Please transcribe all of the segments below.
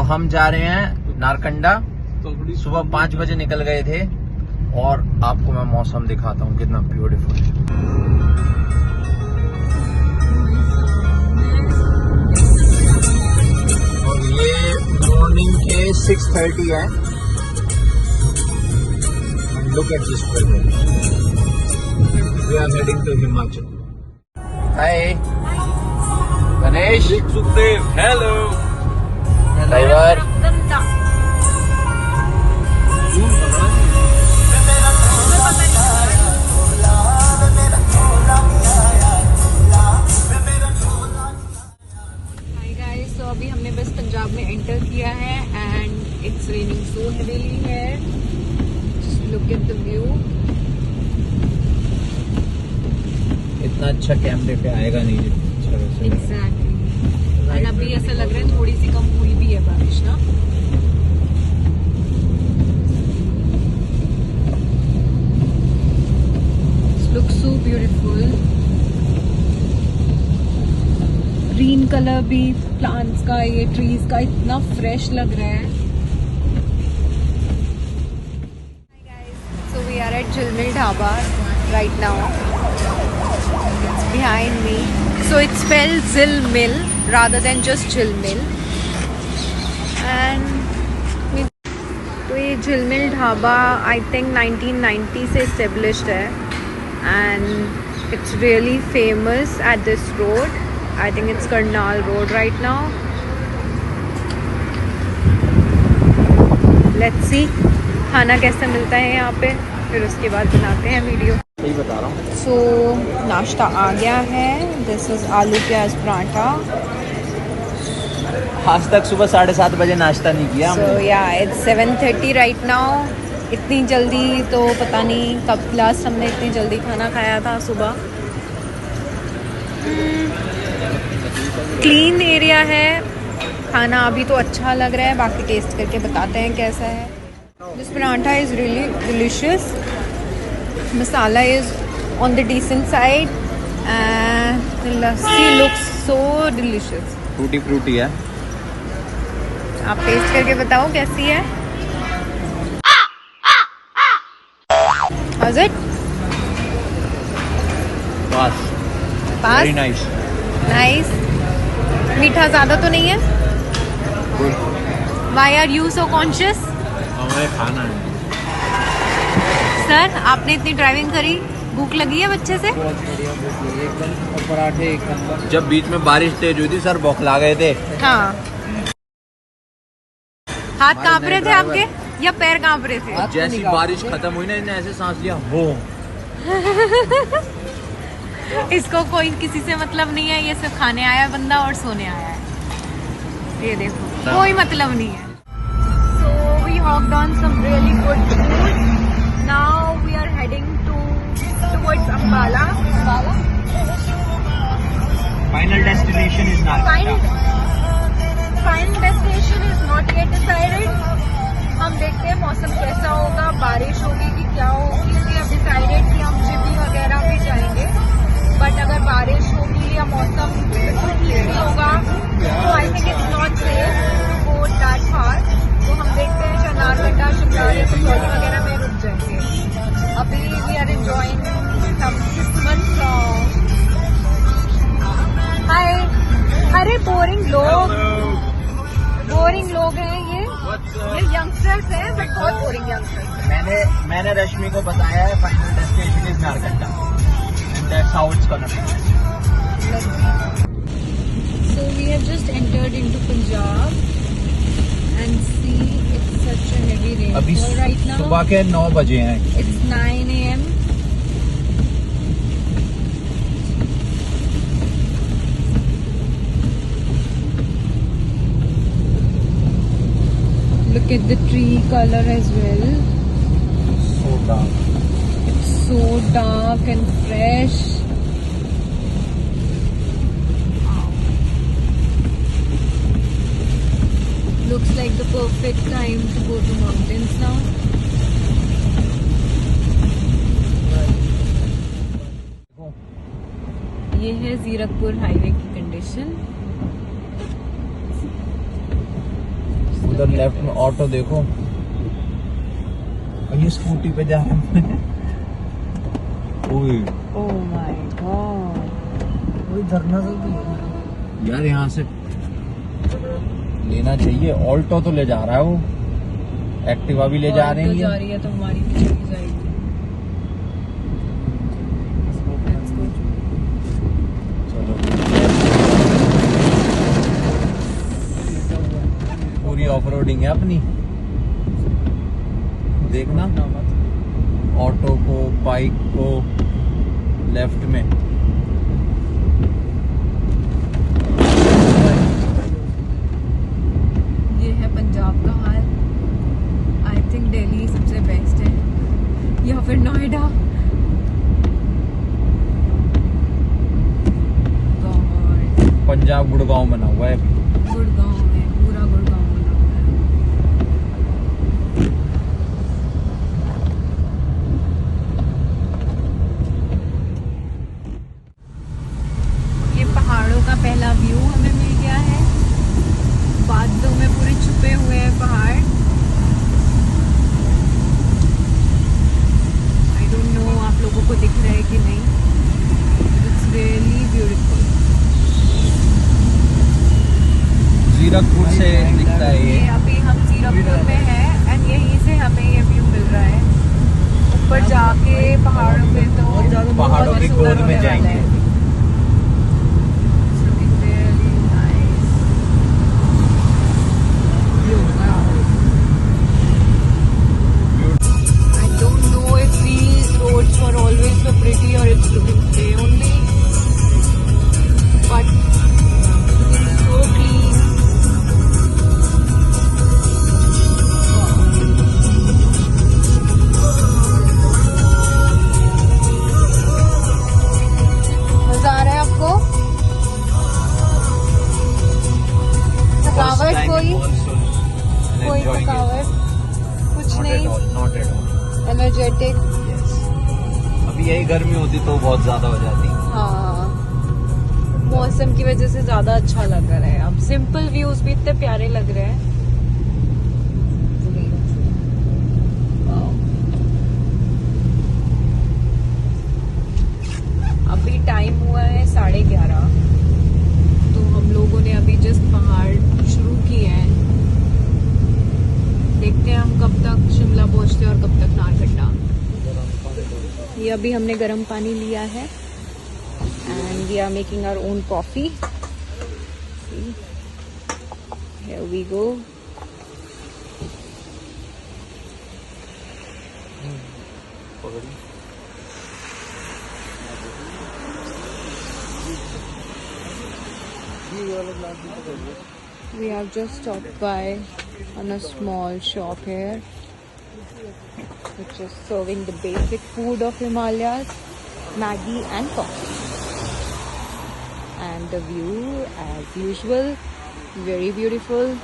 हम जा रहे हैं नारकंडा। सुबह 5 बजे निकल गए थे और आपको मैं मौसम दिखाता हूँ कितना ब्यूटीफुल है। और ये मॉर्निंग के 6:30 है। Look at this weather. We are heading to Himachal. Hi Ganesh, Sukhdev, hello driver. तो अभी हमने बस पंजाब में एंटर किया है and it's raining so heavily है। Just look at the view. इतना अच्छा कैमरे पे आएगा नहीं एग्जैक्टली। एंड अभी ऐसा लग रहा है थोड़ी सी कम हुई भी है बारिश ना। Look so beautiful. Green colour भी प्लांट्स का, ये ट्रीज का इतना फ्रेश लग रहा है। So we are at Jilmil Dhaba right now. It's behind me. So it's spelled Zilmil rather than just Jilmil. And तो ये Jilmil ढाबा I think 1990 से established है and it's really famous at this road. I think it's Karnal Road right now. Let's see खाना कैसा मिलता है यहाँ पे, फिर उसके बाद बनाते हैं वीडियो। सही बता रहा हूँ। So नाश्ता आ गया है। This is आलू प्याज पराठा। आज तक सुबह 7:30 बजे नाश्ता नहीं किया So yeah, it's 7:30 right now. इतनी जल्दी तो पता नहीं कब लास्ट हमने इतनी जल्दी खाना खाया था सुबह। क्लीन एरिया है, खाना अभी तो अच्छा लग रहा है, बाकी टेस्ट करके बताते हैं कैसा है। This paratha is really delicious. Masala is on the decent side and lassi looks so delicious. Frooti Frooti है। आप टेस्ट करके बताओ कैसी है। How's it? Pass. Pass? Very nice. Nice. मीठा ज़्यादा तो नहीं है? Why are you so conscious? हमें खाना है। सर आपने इतनी ड्राइविंग करी, भूख लगी है बच्चे से? एकदम पराठे एक नंबर। जब बीच में बारिश तेज हुई थी सर बौखला गए थे। हाँ। हाथ कांप रहे थे आपके या पैर कांप रहे थे? जैसी बारिश खत्म हुई ना इन्हें ऐसे सांस लिया हो। इसको कोई किसी से मतलब नहीं है, ये सिर्फ खाने आया है बंदा और सोने आया है। ये देखो कोई मतलब नहीं है। So we walked on some really good food. Now we are heading towards Ambala. Final destination is Final destination is not yet decided. हम देखते हैं मौसम कैसा होगा, बारिश होगी कि क्या होगी। We have decided कि हम जीबी वगैरह भी जाएंगे, बट अगर बारिश होगी या मौसम बिल्कुल ठीक नहीं होगा तो I think it's not safe to go that far. तो हम देखते हैं नारकंडा, शिमला या कसौली वगैरह में रुक जाएंगे। अभी we are enjoying some Christmas song. Hi. अरे बोरिंग लोग हैं ये यंगस्टर्स हैं बट बहुत बोरिंग यंगस्टर्स। मैंने रश्मि को बताया है final destination is Narkanda and that's how it's gonna be. So we have just entered into Punjab and see it's such a heavy अभी rainfall right now. सुबह के 9 बजे हैं। It's 9 a.m. Look at the tree color as well. So dark. It's so dark and fresh. Looks like the perfect time to go to mountains now. ये है Zirakpur highway की condition. उधर left में auto देखो, और ये स्कूटी पे जा रहे हैं। ओह माय गॉड, वही धरना से भी यार यहाँ से लेना चाहिए। ऑल्टो तो ले जा रहा है वो, एक्टिवा भी ले जा रही जा है। रही है तो हमारी भी चली जाएगी। Let's go. चलो, पूरी ऑफ रोडिंग है अपनी। देखना ऑटो को, बाइक को लेफ्ट में। ये है पंजाब का हाल। आई थिंक दिल्ली सबसे बेस्ट है, या फिर नोएडा। पंजाब गुड़गांव बना हुआ है अभी। गुड़गांव में, पूरा गुड़गांव बना हुआ है। ये पहाड़ों का पहला व्यू हमें मिल गया है। बादलों में पूरे छुपे हुए हैं पहाड़। आई डोंट नो आप लोगों को दिख रहा है कि नहीं। It's really beautiful. जीरकपुर से दिखता है ये ये। अभी हम जीरकपुर में हैं एंड यहीं से हमें ये व्यू मिल रहा है। ऊपर जाके पहाड़ों पे तो पहाड़ों की गोद में जाएंगे। I don't know if these roads were always so pretty or it's looking today only, but it's so clean. मजा आ रहा है आपको? थकावट कोई थकावट कुछ नहीं, नॉट एट ऑल। एनर्जेटिक। अभी यही गर्मी होती तो बहुत ज्यादा हो जाती। हाँ, मौसम की वजह से ज्यादा अच्छा लग रहा है। अब सिंपल व्यूज भी इतने प्यारे लग रहे हैं। अभी टाइम हुआ है 11:30, तो हम लोगों ने अभी जस्ट पहाड़ शुरू किए हैं। देखते हैं हम कब तक शिमला पहुंचते हैं और कब तक नारकंडा। ये अभी हमने गर्म पानी लिया है and we are making our own coffee. Here we go. We have just stopped by on a small shop here, which is serving the basic food of Himalayas, Maggi and coffee. And the view, as usual, very beautiful.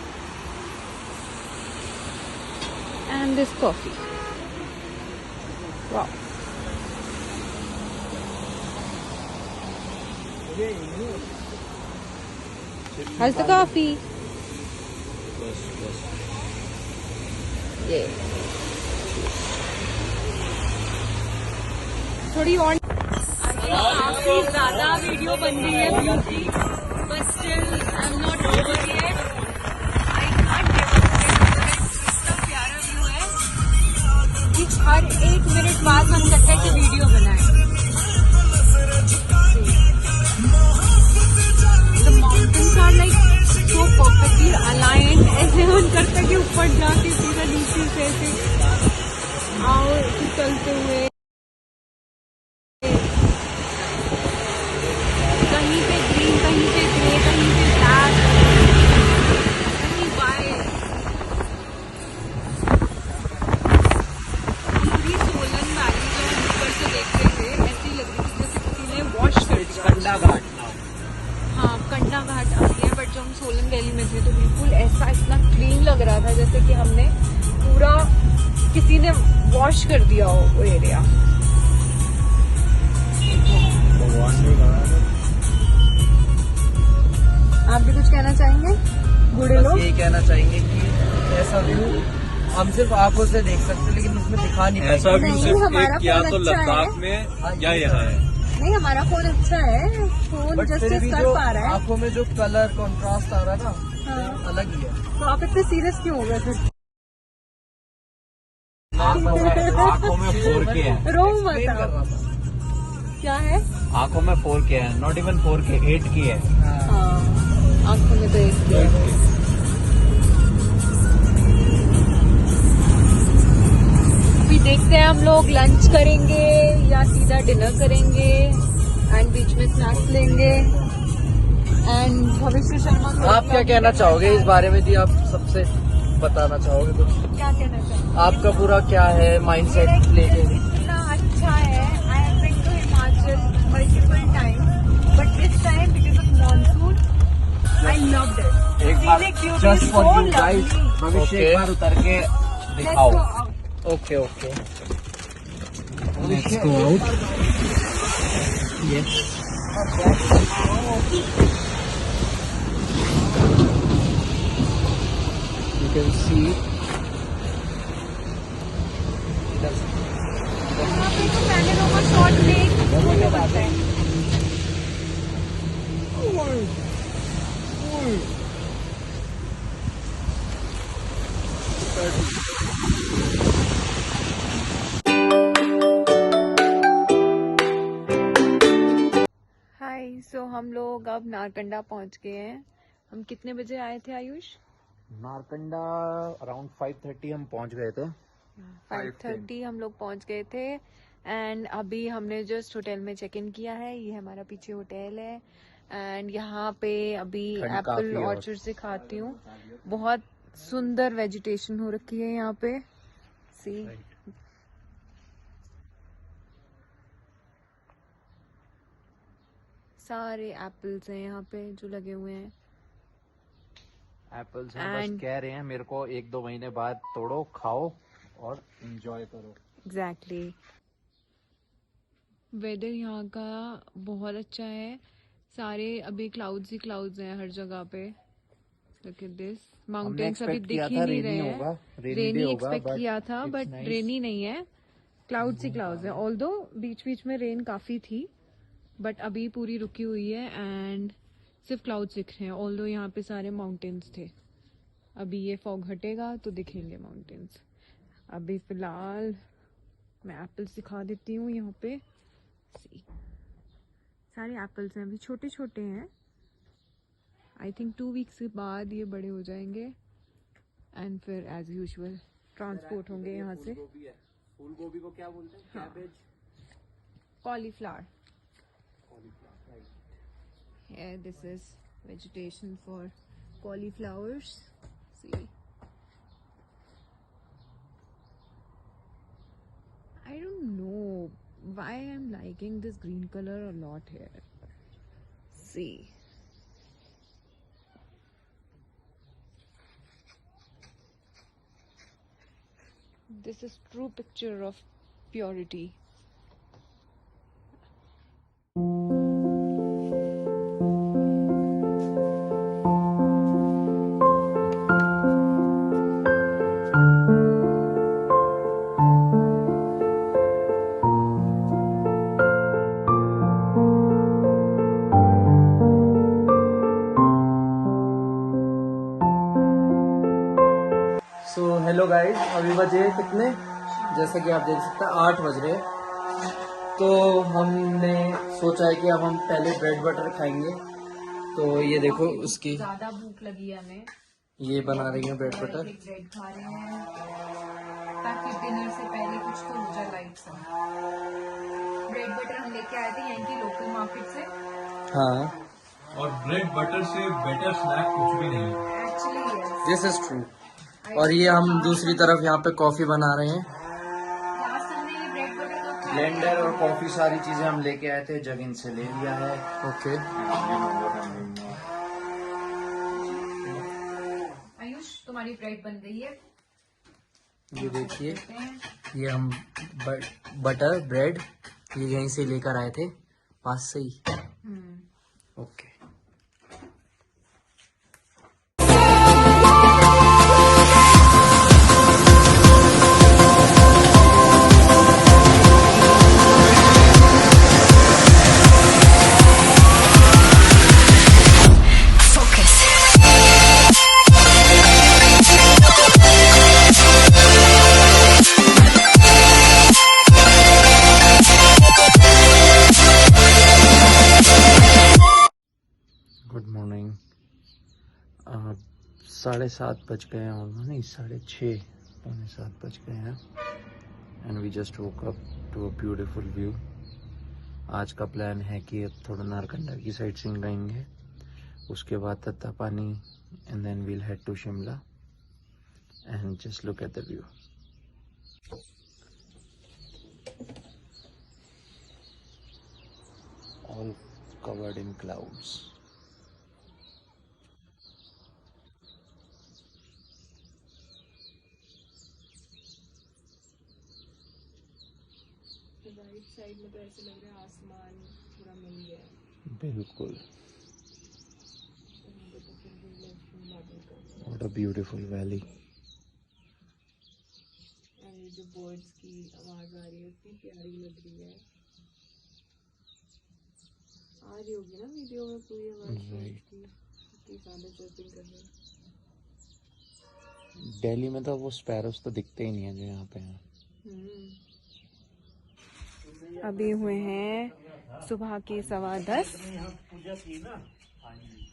And this coffee. Wow. How's the coffee? Yeah. थोड़ी और काफी ज्यादा video बन रही है view की, but still I am not over yet. I can't give up. इतना प्यारा व्यू है कि हर 1 मिनट बाद मन करता है कि वीडियो बनाए। The mountains are like so perfectly aligned. ऐसे मन करता है कि ऊपर जाके सीधा नीचे से ऐसे आओ चलते हुए। कहीं पे ग्रीन, कहीं पे ग्रे, कहीं पे ब्लैक, कहीं वाइट। पूरी सोलन वैली जो हम ऊपर से देख रहे थे ऐसी लग रही थी जैसे किसी ने वॉश कर दिया। कंडा घाट। हाँ, कंडा घाट आ गया, बट जब हम सोलन वैली में थे तो बिल्कुल ऐसा इतना क्लीन लग रहा था जैसे कि हमने पूरा किसी ने वॉश कर दिया हो वो एरिया। आप भी कुछ कहना चाहेंगे बूढ़े बस लोग? यही कहना चाहेंगे कि ऐसा व्यू हम सिर्फ आंखों से देख सकते हैं, लेकिन उसमें दिखा नहीं ऐसा पाएंगे। व्यू नहीं, सिर्फ हमारा एक या फोन तो अच्छा लद्दाख है। में या यहाँ है। नहीं, हमारा फोन अच्छा है, फोन बट फिर जस्टिस भी कर जो पा रहा है। आंखों में जो कलर कॉन्ट्रास्ट आ रहा ना, हाँ। अलग ही है। तो आप इतने सीरियस क्यों हो गए फिर? आंखों में 4K है, रो Explain कर मत रहा आप। था। क्या है? आंखों में 4K है, नॉट इवन 4K, 8K है। हाँ, आंखों में तो एक अभी देखते हैं हम लोग लंच करेंगे या सीधा डिनर करेंगे एंड बीच में स्नैक्स लेंगे। एंड भविष्य शर्मा को आप क्या कहना चाहोगे इस बारे में जी? आप सबसे बताना चाहोगे कुछ? क्या कहना चाहोगे? आपका पूरा क्या है माइंडसेट लेके? इतना अच्छा है। I have been to Himachal multiple time, but this time because of monsoon I loved it. एक बार Just for you guys, भविष्य Okay. एक बार उतर के लेट्स दिखाओ। Go out. Okay okay, Let's go out. yes. You can see यहाँ पे तो पैनलों का शॉट देख है। हाय, सो हम लोग अब नारकंडा पहुंच गए हैं। हम कितने बजे आए थे आयुष? नारकंडा अराउंड 5:30 हम पहुंच गए थे। 5:30 हम लोग पहुंच गए थे एंड अभी हमने जस्ट होटल में चेक इन किया है। ये हमारा पीछे होटल है एंड यहाँ पे अभी ठंड एप्पल काफी है और- ऑर्चर्ड से खाती हूँ। बहुत सुंदर वेजिटेशन हो रखी है यहाँ पे। सी सारे एप्पल्स हैं यहाँ पे जो लगे हुए हैं। एप्पल्स हैं, बस And- कह रहे हैं मेरे को 1-2 महीने बाद तोड़ो, खाओ और एंजॉय करो। एग्जैक्टली। वेदर यहाँ का बहुत अच्छा है। सारे अभी क्लाउड्स ही क्लाउड्स हैं हर जगह पे। लुक एट दिस, माउंटेन्स अभी expect दिख किया ही था नहीं rainy रहे होगा, हैं। rainy रेनी day होगा, एक्सपेक्ट but किया था it's बट nice. रेनी नहीं है, क्लाउड्स ही क्लाउड्स हैं। ऑल्दो बीच बीच में रेन काफी थी बट अभी पूरी रुकी हुई है एंड सिर्फ क्लाउड्स दिख रहे हैं। ऑल्दो यहाँ पे सारे माउंटेन्स थे। अभी ये फॉग हटेगा तो दिखेंगे माउंटेन्स। अभी फिलहाल मैं एप्पल्स दिखा देती हूँ। यहाँ पे See, सारे एप्पल्स हैं, अभी छोटे छोटे हैं। आई थिंक 2 वीक्स के बाद ये बड़े हो जाएंगे एंड फिर एज यूजुअल ट्रांसपोर्ट होंगे यहाँ से। फूल गोभी को क्या बोलते हैं? Cabbage, cauliflower. Here, this is vegetation for cauliflowers. See, I don't know why I'm liking this green color a lot here. See, this is true picture of purity. So hello guys, अभी बजे कितने, जैसा कि आप देख सकते हैं 8 बज रहे हैं। तो हमने सोचा है कि अब हम पहले ब्रेड बटर खाएंगे। तो ये देखो उसकी, ज्यादा भूख लगी है हमें। ये बना रही है ब्रेड बटर। ब्रेड खा रहे हैं ताकि डिनर से पहले कुछ तो हो जाए लाइट सा। ब्रेड बटर हम लेके आए थे यहाँ की लोकल मार्केट से। हाँ, और ब्रेड बटर से बेटर स्नैक कुछ भी नहीं है। Actually this is true. और ये हम दूसरी तरफ यहाँ पे कॉफी बना रहे हैं। लास्ट हमने ये ब्रेड बटर का खाया। ब्लेंडर और कॉफी सारी चीजें हम लेके आए थे, जग इनसे ले लिया है। ओके, आयुष, तुम्हारी ब्रेड बन गई है। ये देखिए, देखते हैं। ये हम बटर ब्रेड ये यहीं से लेकर आए थे, पास से ही। ओके, 7:30 बज गए हैं, नहीं 6:30 पौने 7 बज गए हैं। And we just woke up to a beautiful view. आज का प्लान है कि अब थोड़ा नारकंडा की साइड सीइंग करेंगे, उसके बाद Tattapani, and then we'll head to Shimla and just look at the view. All covered in clouds. Right side में तो ऐसे लग रहा है आसमान पूरा मिल गया है। बिल्कुल। What a beautiful valley. और ये जो बर्ड्स की आवाज आ रही है इतनी प्यारी लग रही है। आ रही होगी ना वीडियो में पूरी आवाज की, इतनी ज्यादा चर्चिंग कर रहे हैं। दिल्ली में तो वो स्पैरोस तो दिखते ही नहीं है जो यहाँ पे हैं। अभी हुए हैं सुबह के 10:15।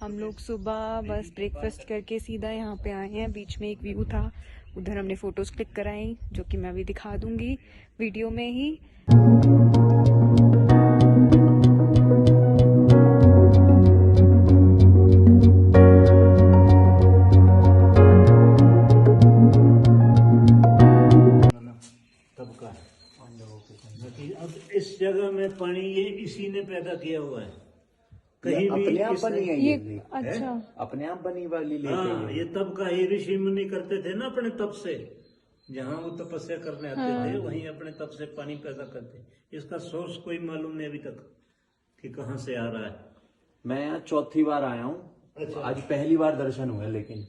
हम लोग सुबह बस ब्रेकफास्ट करके सीधा यहाँ पे आए हैं। बीच में एक व्यू था, उधर हमने फोटोज क्लिक कराई, जो कि मैं अभी दिखा दूंगी वीडियो में ही। अब इस जगह में पानी ये इसी ने पैदा किया हुआ है। कहीं भी अपने आप बनी है ये ये अच्छा अपने आप बनी वाली लेक हाँ, है ये तब का ही ऋषि मुनि करते थे ना अपने तप से, जहाँ वो तपस्या करने आते थे वहीं अपने तप से पानी पैदा करते। इसका सोर्स कोई मालूम नहीं अभी तक कि कहाँ से आ रहा है। मैं यहाँ 4थी बार आया हूँ। अच्छा। आज पहली बार दर्शन हुए, लेकिन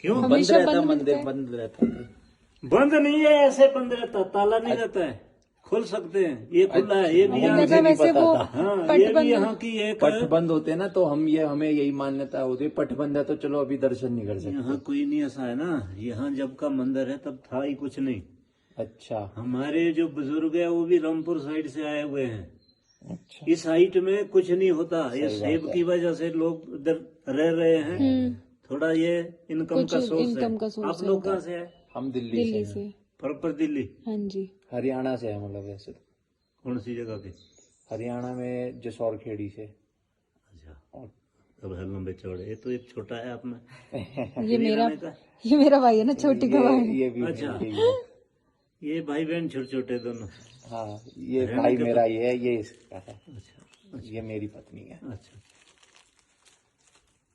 क्यों बंद हमेशा रहता बंद मंदिर, मिलता है। बंद रहता है। बंद नहीं है, ऐसे बंद रहता, ताला नहीं रहता है, खोल सकते हैं। ये खुला है, ये भी मुझे यहाँ लगा की- वैसे वो हाँ, पट ये भी बंद यहाँ की एक पट बंद होते हैं ना, तो हमें यही मान्यता होती है, पट बंद है तो चलो अभी दर्शन नहीं कर सकते। यहाँ कोई नहीं ऐसा है ना। यहाँ जब का मंदिर है तब था ही कुछ नहीं। अच्छा हमारे जो बुजुर्ग है वो भी रामपुर साइड से आए हुए हैं। अच्छा। इस हाइट में कुछ नहीं होता। ये सही सेब बात है। की वजह से लोग इधर रह रहे हैं। थोड़ा ये इनकम कुछ का सोर्स इनकम का है। सोर्स आप है लोग इनका। कहाँ से है? हम दिल्ली दिल्ली से से। हैं। प्रॉपर दिल्ली? हाँ जी। हरियाणा से है, मतलब वैसे तो कौन सी जगह के? हरियाणा में जसौर खेड़ी से। अच्छा, तब है लंबे चौड़े। ये तो एक छोटा है आप में। ये मेरा हरियाणा का? ये मेरा भाई है ना, छोटी का भाई। ये भी अच्छा। यही है। ये भाई बहन छोटे छोटे दोनों। हाँ, ये हरियाणा भाई का मेरा ये है, ये इसका है, अच्छा ये मेरी पत्नी है। अच्छा।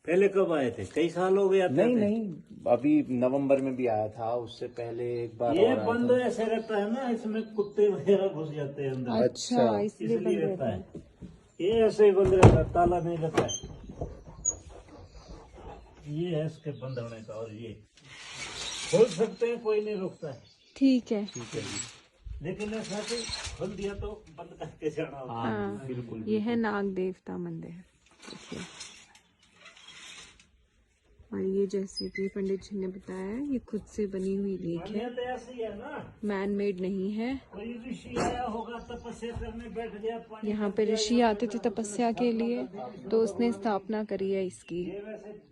पहले कब आए थे? कई साल हो गया। नहीं नहीं, अभी नवंबर में भी आया था, उससे पहले एक बार ये और आया बंद था। ऐसे रहता है ना, इसमें कुत्ते वगैरह घुस जाते हैं अंदर, अच्छा, इसलिए इसलिए बंद रहता रहता है। है। ये ऐसे ही बंद रहता है, ताला नहीं रहता है। ये है इसके बंद होने का। और ये खोल सकते हैं, कोई नहीं रोकता है। ठीक है। लेकिन ऐसा कि खोल दिया तो बंद करके जाना होगा। हाँ, ये है नाग देवता मंदिर, देखिए। और ये जैसे कि पंडित जी ने बताया, ये खुद से बनी हुई लेक है, ये तो ऐसे ही है ना, मैन मेड नहीं है। कोई ऋषि आया होगा, तपस्या करने बैठ गया, पानी यहाँ पे ऋषि आते थे तपस्या के लिए, तो उसने स्थापना करी है इसकी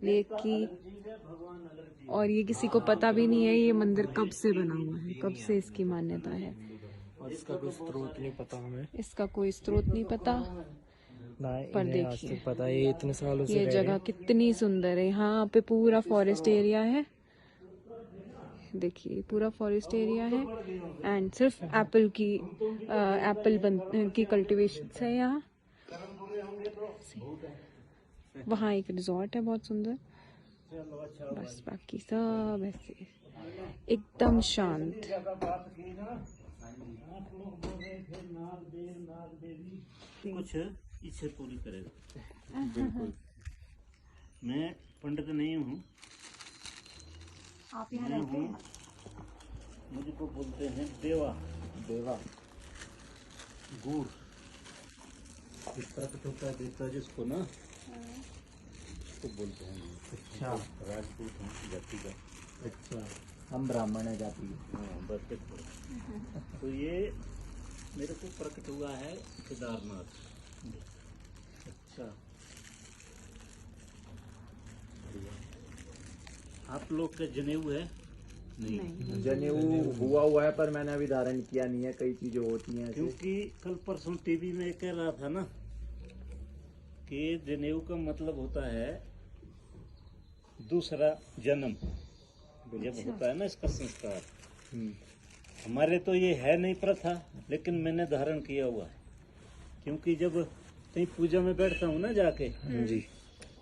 लेक की। और ये किसी को पता भी नहीं है ये मंदिर कब से बना हुआ है, कब से इसकी मान्यता है। इसका कोई स्रोत नहीं पता हमें, इसका कोई स्रोत नहीं पता, ना पर इन्हें आज देखिए तक पता है। ये इतने सालों से ये रह जगह कितनी सुंदर है। यहाँ पे पूरा फॉरेस्ट एरिया है, देखिए पूरा फॉरेस्ट एरिया है। एंड सिर्फ एप्पल की कल्टीवेशन है यहाँ। वहाँ एक रिजॉर्ट है बहुत सुंदर, बस बाकी सब ऐसे एकदम शांत। कुछ इच्छा पूरी करेगा। बिल्कुल। मैं पंडित नहीं हूँ, आप यहाँ मैं हूँ, मुझको बोलते हैं देवा। देवा गुड़ इस तरह का होता है, देवता जिसको ना, उसको बोलते हैं। अच्छा राजपूत हैं जाति का। अच्छा, हम ब्राह्मण है जाति। हाँ, बस देखो। तो ये मेरे को प्रकट हुआ है केदारनाथ। अच्छा, आप लोग के जनेऊ है? नहीं, जनेऊ हुआ है पर मैंने अभी धारण किया नहीं है, कई चीजें होती हैं ऐसे। क्योंकि कल परसों टीवी में कह रहा था ना कि जनेऊ का मतलब होता है दूसरा जन्म, जब होता है ना इसका संस्कार। हमारे तो ये है नहीं प्रथा, लेकिन मैंने धारण किया हुआ है, क्योंकि जब कहीं पूजा में बैठता हूँ ना जाके जी,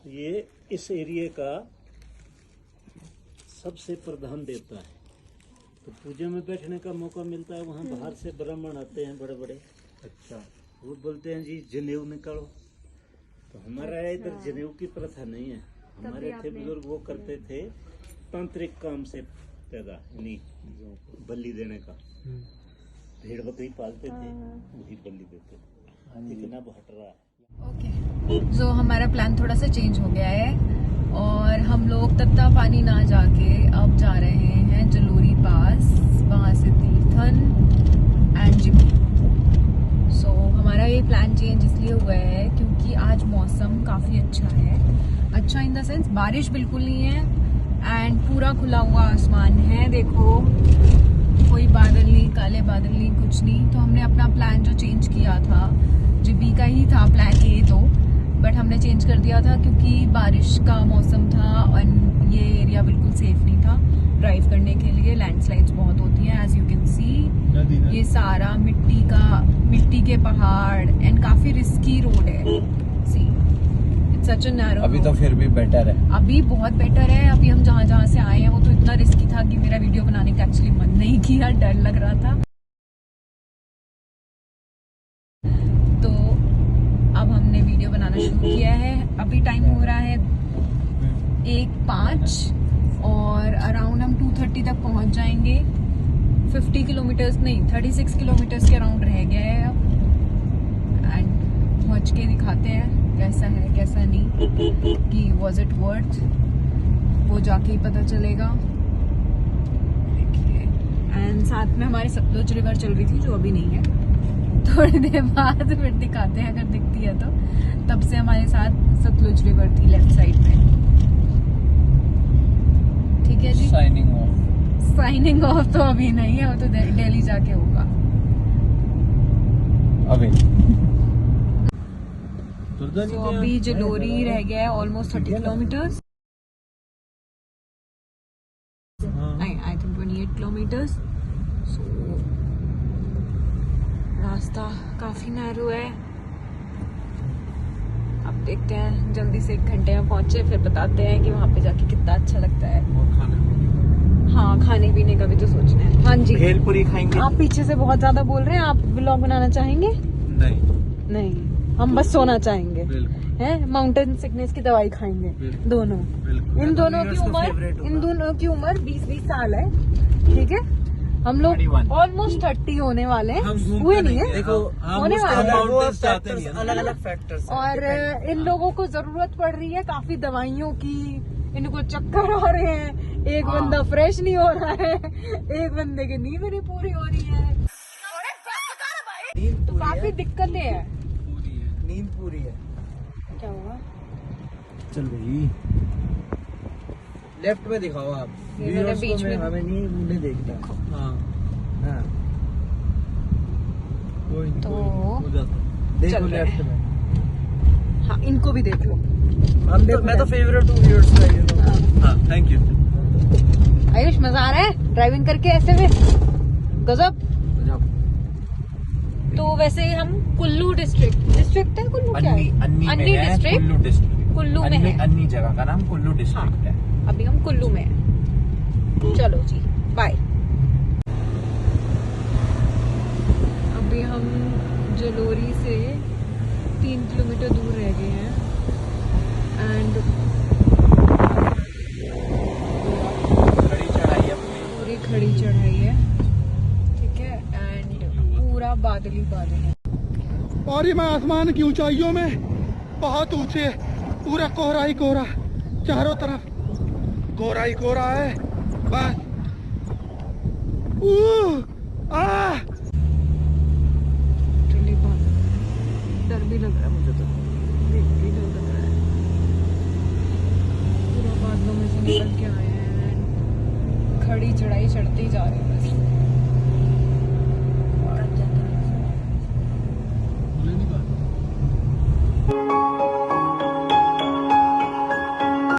ये इस एरिया का सबसे प्रधान देवता है, तो पूजा में बैठने का मौका मिलता है। वहाँ बाहर से ब्राह्मण आते हैं बड़े बड़े, अच्छा, वो बोलते हैं जी जनेऊ निकालो। तो हमारा इधर जनेऊ की प्रथा नहीं है। हमारे थे बुजुर्ग, वो करते थे तांत्रिक काम से पैदा, नहीं बलि देने का, भेड़ बकरी पालते थे, वही बलि देते थे। इतना हट रहा है। ओके, सो हमारा प्लान थोड़ा सा चेंज हो गया है और हम लोग तत्ता पानी ना जाके अब जा रहे हैं जलोरी पास, वहाँ से तीर्थन एंड जिमी। सो हमारा ये प्लान चेंज इसलिए हुआ है क्योंकि आज मौसम काफ़ी अच्छा है। अच्छा इन द सेंस बारिश बिल्कुल नहीं है एंड पूरा खुला हुआ आसमान है। देखो कोई बादल नहीं, काले बादल नहीं, कुछ नहीं। तो हमने अपना प्लान जो चेंज किया था, जिबी का ही था प्लान ए तो, बट हमने चेंज कर दिया था क्योंकि बारिश का मौसम था और ये एरिया बिल्कुल सेफ नहीं था ड्राइव करने के लिए। लैंडस्लाइड्स बहुत होती हैं, एज यू कैन सी। ये सारा मिट्टी के पहाड़ एंड काफी रिस्की रोड है। See it's such a narrow. अभी तो फिर भी बेटर है, अभी बहुत बेटर है। अभी हम जहाँ से आए हैं वो तो इतना रिस्की था कि मेरा वीडियो बनाने का एक्चुअली मन नहीं किया, डर लग रहा था। तो अब हमने वीडियो बनाना शुरू किया है। अभी टाइम हो रहा है 1:05 और अराउंड हम 2:30 तक पहुंच जाएंगे। 50 किलोमीटर्स नहीं, 36 किलोमीटर्स के अराउंड रह गया है अब। एंड पहुंच के दिखाते हैं कैसा है कैसा नहीं, कि वॉज इट वर्थ, वो जाके ही पता चलेगा। देखिए, एंड साथ में हमारी सतलुज रिवर चल रही थी जो अभी नहीं है। थोड़ी देर बाद फिर दिखाते हैं अगर दिखती है तो। तब से हमारे साथ सतलुज रिवर थी लेफ्ट साइड पे। ठीक है जी, साइनिंग ऑफ तो अभी नहीं है, वो तो दिल्ली जाके होगा अभी। तो अभी जलोरी रह गया है almost 30 kilometres, I think 28 kilometres. So रास्ता काफी नैरो है। अब देखते हैं, जल्दी से 1 घंटे में पहुंचे, फिर बताते हैं कि वहाँ पे जाके कितना अच्छा लगता है। हाँ, खाने पीने का भी तो सोचना है। हाँ जी, भेलपुरी खाएंगे। आप पीछे से बहुत ज्यादा बोल रहे हैं। आप व्लॉग बनाना चाहेंगे? नहीं, हम बस सोना चाहेंगे, हैं? माउंटेन सिकनेस की दवाई खाएंगे दोनों। इन दोनों की उम्र 20-20 साल है। ठीक है, हम लोग ऑलमोस्ट 30 होने वाले हैं, हुए नहीं है, होने वाले हैं। अलग-अलग फैक्टर्स और इन लोगों को जरूरत पड़ रही है काफी दवाइयों की। इनको चक्कर आ रहे हैं, एक बंदा फ्रेश नहीं हो रहा है, एक बंदे की नींद नहीं पूरी हो रही है, तो काफी दिक्कतें हैं। नींद पूरी है। क्या हुआ? चल भाई, लेफ्ट में दिखाओ आप, मैंने बीच में हमें नहीं देखना। हाँ, कोई नहीं, तो देखो लेफ्ट में। हाँ, इनको भी देख लो। मैं तो फेवरेट हूँ व्यूअर्स का, यू नो। हाँ, थैंक यू। आयुष, मजा आ रहा है ड्राइविंग करके ऐसे में? गजब। तो वैसे हम कुल्लू डिस्ट्रिक्ट है, कुल्लू क्या है? अन्नी डिस्ट्रिक्ट, कुल्लू में है। अन्नी जगह का नाम कुल्लू डिस्ट्रिक्ट है। अभी हम कुल्लू में हैं। चलो जी, बाय। अभी हम जलोरी से 3 किलोमीटर दूर रह गए हैं एंड पूरी खड़ी चढ़ाई है। ठीक है, एंड पूरा बादल ही बादल है। और ये मैं आसमान की ऊंचाइयों में बहुत ऊंचे, पूरा कोहरा ही कोहरा, चारों तरफ कोहरा ही कोहरा है बस। डर भी लग रहा है मुझे, तो देख के डर लग रहा है। पूरा बादलों में से निकल के आए हैं। बड़ी चढ़ाई चढ़ते ही जा रहे हैं बस।